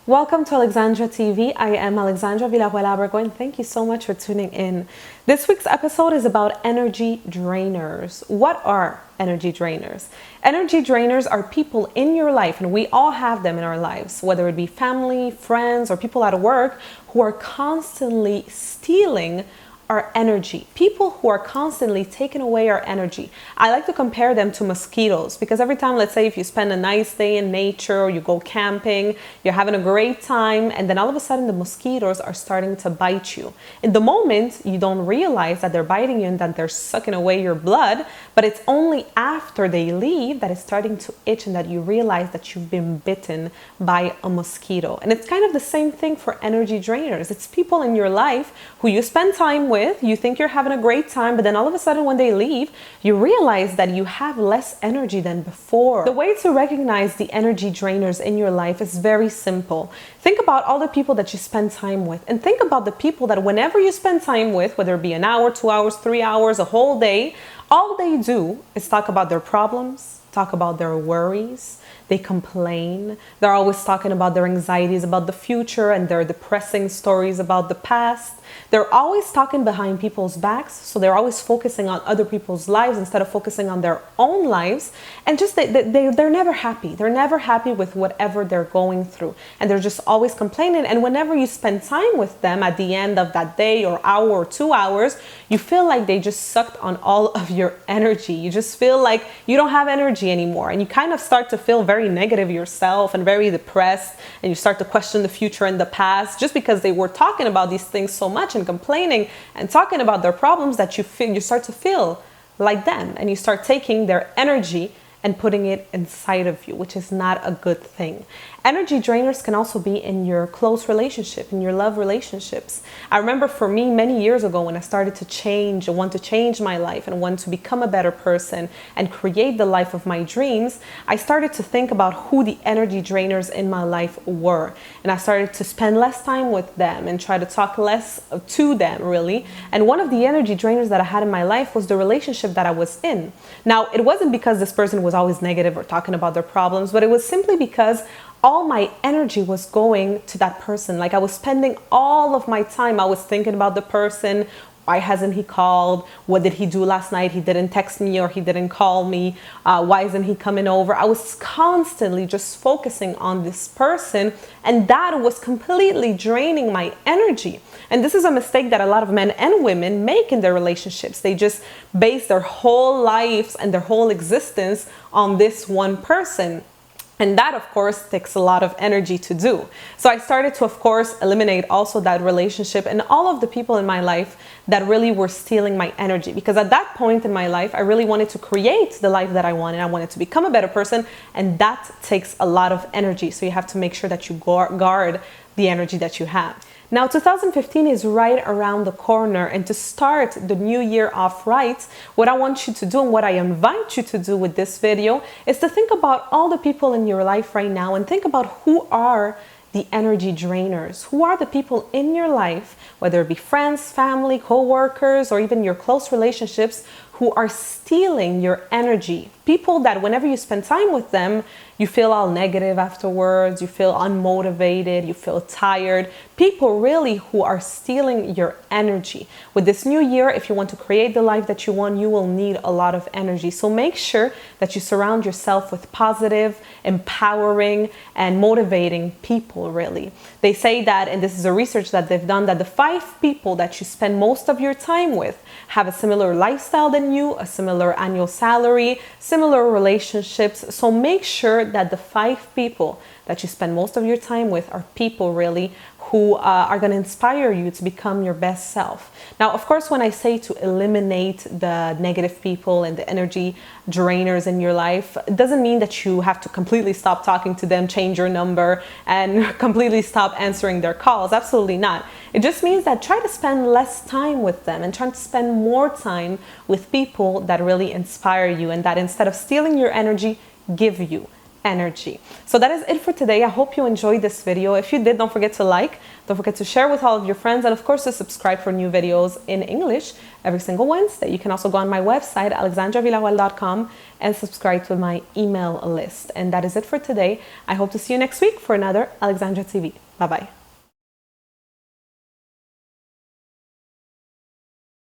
Welcome to AlexandraTV. I am Alexandra Villarroel Abrego, and thank you so much for tuning in. This week's episode is about energy drainers. What are energy drainers? Energy drainers are people in your life, and we all have them in our lives, whether it be family, friends, or people at work who are constantly stealing our energy. People who are constantly taking away our energy. I like to compare them to mosquitoes because every time, let's say if you spend a nice day in nature or you go camping, you're having a great time, and then all of a sudden the mosquitoes are starting to bite you. In the moment, you don't realize that they're biting you and that they're sucking away your blood, but it's only after they leave that it's starting to itch and that you realize that you've been bitten by a mosquito. And it's kind of the same thing for energy drainers. It's people in your life who you spend time with. You think you're having a great time, but then all of a sudden when they leave, you realize that you have less energy than before. The way to recognize the energy drainers in your life is very simple. Think about all the people that you spend time with, and think about the people that whenever you spend time with, whether it be an hour, 2 hours, 3 hours, a whole day, all they do is talk about their problems, talk about their worries. They complain. They're always talking about their anxieties about the future and their depressing stories about the past. They're always talking behind people's backs, so they're always focusing on other people's lives instead of focusing on their own lives. And just they're never happy. They're never happy with whatever they're going through. And they're just always complaining. And whenever you spend time with them at the end of that day or hour or 2 hours, you feel like they just sucked on all of your energy. You just feel like you don't have energy anymore. And you kind of start to feel very negative yourself and very depressed. And you start to question the future and the past just because they were talking about these things so much and complaining and talking about their problems that you start to feel like them, and you start taking their energy and putting it inside of you, which is not a good thing. Energy drainers can also be in your close relationship, in your love relationships. I remember for me many years ago when I started to change and want to change my life and want to become a better person and create the life of my dreams, I started to think about who the energy drainers in my life were. And I started to spend less time with them and try to talk less to them, really. And one of the energy drainers that I had in my life was the relationship that I was in. Now, it wasn't because this person was always negative or talking about their problems, but it was simply because all my energy was going to that person. Like I was spending all of my time, I was thinking about the person. Why hasn't he called? What did he do last night? He didn't text me or he didn't call me. Why isn't he coming over? I was constantly just focusing on this person, and that was completely draining my energy. And this is a mistake that a lot of men and women make in their relationships. They just base their whole lives and their whole existence on this one person. And that, of course, takes a lot of energy to do. So I started to, of course, eliminate also that relationship and all of the people in my life that really were stealing my energy. Because at that point in my life, I really wanted to create the life that I wanted. I wanted to become a better person. And that takes a lot of energy. So you have to make sure that you guard the energy that you have. Now, 2015 is right around the corner, and to start the new year off right, what I want you to do and what I invite you to do with this video is to think about all the people in your life right now and think about who are the energy drainers. Who are the people in your life, whether it be friends, family, co-workers, or even your close relationships, who are stealing your energy. People that whenever you spend time with them, you feel all negative afterwards, you feel unmotivated, you feel tired. People really who are stealing your energy. With this new year, if you want to create the life that you want, you will need a lot of energy. So make sure that you surround yourself with positive, empowering, and motivating people, really. They say that, and this is a research that they've done, that the 5 people that you spend most of your time with have a similar lifestyle than you, a similar annual salary, similar relationships. So make sure that the 5 people that you spend most of your time with are people really who are going to inspire you to become your best self. Now, of course, when I say to eliminate the negative people and the energy drainers in your life, it doesn't mean that you have to completely stop talking to them, change your number, and completely stop answering their calls. Absolutely not. It just means that try to spend less time with them and try to spend more time with people that really inspire you and that instead of stealing your energy, give you energy. So that is it for today. I hope you enjoyed this video. If you did, don't forget to like, don't forget to share with all of your friends, and of course to subscribe for new videos in English every single Wednesday. You can also go on my website, AlexandraVillarroel.com, and subscribe to my email list. And that is it for today. I hope to see you next week for another Alexandra TV. Bye-bye.